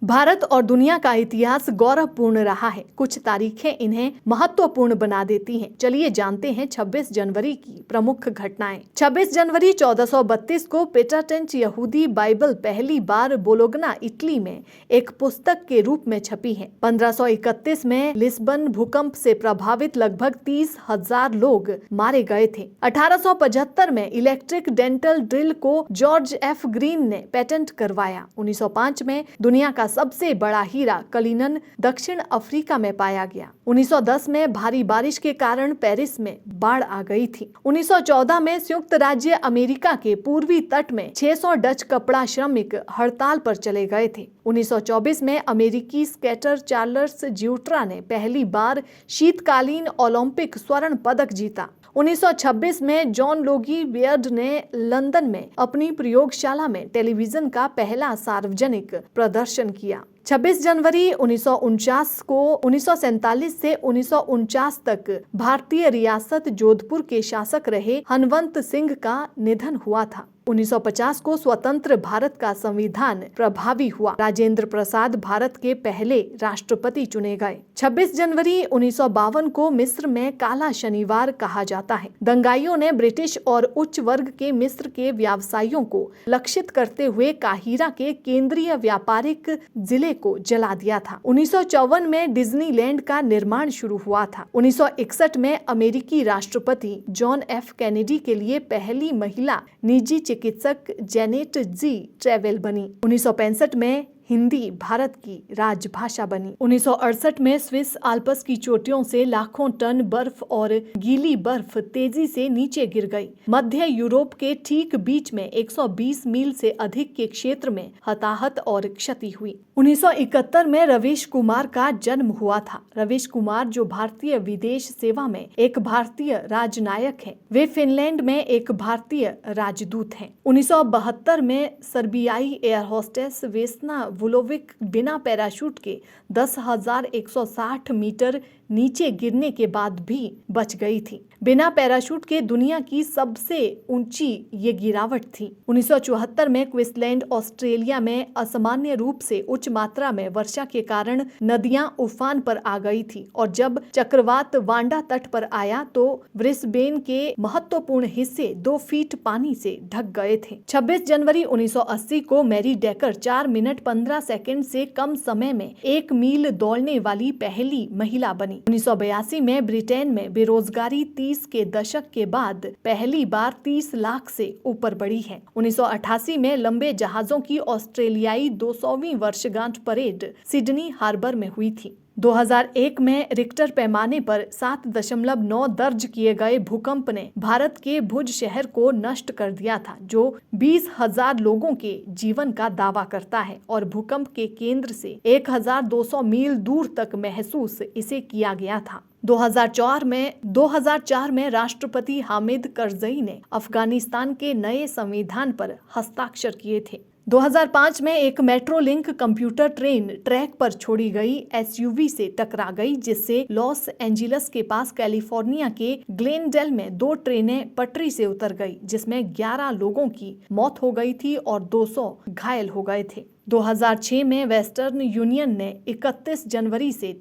भारत और दुनिया का इतिहास गौरवपूर्ण रहा है। कुछ तारीखें इन्हें महत्वपूर्ण बना देती हैं। चलिए जानते हैं 26 जनवरी की प्रमुख घटनाएं। 26 जनवरी 1432 को पेटेंट यहूदी बाइबल पहली बार बोलोगना, इटली में एक पुस्तक के रूप में छपी है। 1531 में लिस्बन भूकंप से प्रभावित लगभग 30,000 लोग मारे गए थे। 1875 में इलेक्ट्रिक डेंटल ड्रिल को जॉर्ज एफ ग्रीन ने पेटेंट करवाया। 1905 में दुनिया का सबसे बड़ा हीरा कलिनन दक्षिण अफ्रीका में पाया गया। 1910 में भारी बारिश के कारण पेरिस में बाढ़ आ गई थी। 1914 में संयुक्त राज्य अमेरिका के पूर्वी तट में 600 डच कपड़ा श्रमिक हड़ताल पर चले गए थे। 1924 में अमेरिकी स्केटर चार्ल्स ज्यूट्रा ने पहली बार शीतकालीन ओलंपिक स्वर्ण पदक जीता। 1926 में जॉन लोगी बियर्ड ने लंदन में अपनी प्रयोगशाला में टेलीविजन का पहला सार्वजनिक प्रदर्शन किया। 26 जनवरी 1949 को 1947 से 1949 तक भारतीय रियासत जोधपुर के शासक रहे हनवंत सिंह का निधन हुआ था। 1950 को स्वतंत्र भारत का संविधान प्रभावी हुआ। राजेंद्र प्रसाद भारत के पहले राष्ट्रपति चुने गए। 26 जनवरी 1952 को मिस्र में काला शनिवार कहा जाता है। दंगाइयों ने ब्रिटिश और उच्च वर्ग के मिस्र के व्यवसायियों को लक्षित करते हुए काहिरा के केंद्रीय व्यापारिक जिले को जला दिया था। 1954 में डिज्नीलैंड का निर्माण शुरू हुआ था। 1961 में अमेरिकी राष्ट्रपति जॉन एफ कैनेडी के लिए पहली महिला निजी चिकित्सक जेनेट जी ट्रेवेल बनी। 1965 में हिंदी भारत की राजभाषा बनी। 1968 में स्विस आल्प्स की चोटियों से लाखों टन बर्फ और गीली बर्फ तेजी से नीचे गिर गई। मध्य यूरोप के ठीक बीच में 120 मील से अधिक के क्षेत्र में हताहत और क्षति हुई। 1971 में रवीश कुमार का जन्म हुआ था। रवीश कुमार जो भारतीय विदेश सेवा में एक भारतीय राजनायक है, वे फिनलैंड में एक भारतीय राजदूत हैं। 1972 में सर्बियाई एयर होस्टेस वेस्ना वुलोविक बिना पैराशूट के 10,160 मीटर नीचे गिरने के बाद भी बच गई थी। बिना पैराशूट के दुनिया की सबसे ऊंची ये गिरावट थी। 1974 में क्वींसलैंड ऑस्ट्रेलिया में असामान्य रूप से उच्च मात्रा में वर्षा के कारण नदियां उफान पर आ गई थी और जब चक्रवात वांडा तट पर आया तो ब्रिस्बेन के महत्वपूर्ण हिस्से 2 फीट पानी से ढक गए थे। 26 जनवरी 1980 को मैरी डेकर 4 मिनट 15 सेकंड से कम समय में 1 मील दौड़ने वाली पहली महिला बनी। 1982 में ब्रिटेन में बेरोजगारी 30 के दशक के बाद पहली बार 30 लाख से ऊपर बढ़ी है। 1988 में लंबे जहाजों की ऑस्ट्रेलियाई 200वीं वर्षगांठ परेड सिडनी हार्बर में हुई थी। 2001 में रिक्टर पैमाने पर 7.9 दर्ज किए गए भूकंप ने भारत के भुज शहर को नष्ट कर दिया था, जो 20,000 लोगों के जीवन का दावा करता है और भूकंप के केंद्र से 1,200 मील दूर तक महसूस इसे किया गया था। 2004 में राष्ट्रपति हामिद करजई ने अफगानिस्तान के नए संविधान पर हस्ताक्षर किए थे। 2005 में एक metro link computer train track पर छोड़ी गई एसयूवी से टकरा गई, जिससे लॉस एंजिलस के पास कैलिफोर्निया के ग्लेनडेल में 2 ट्रेनें पटरी से उतर गई, जिसमें 11 लोगों की मौत हो गई थी और 200 घायल हो गए थे। 2006 में वेस्टर्न यूनियन ने 31 जनवरी से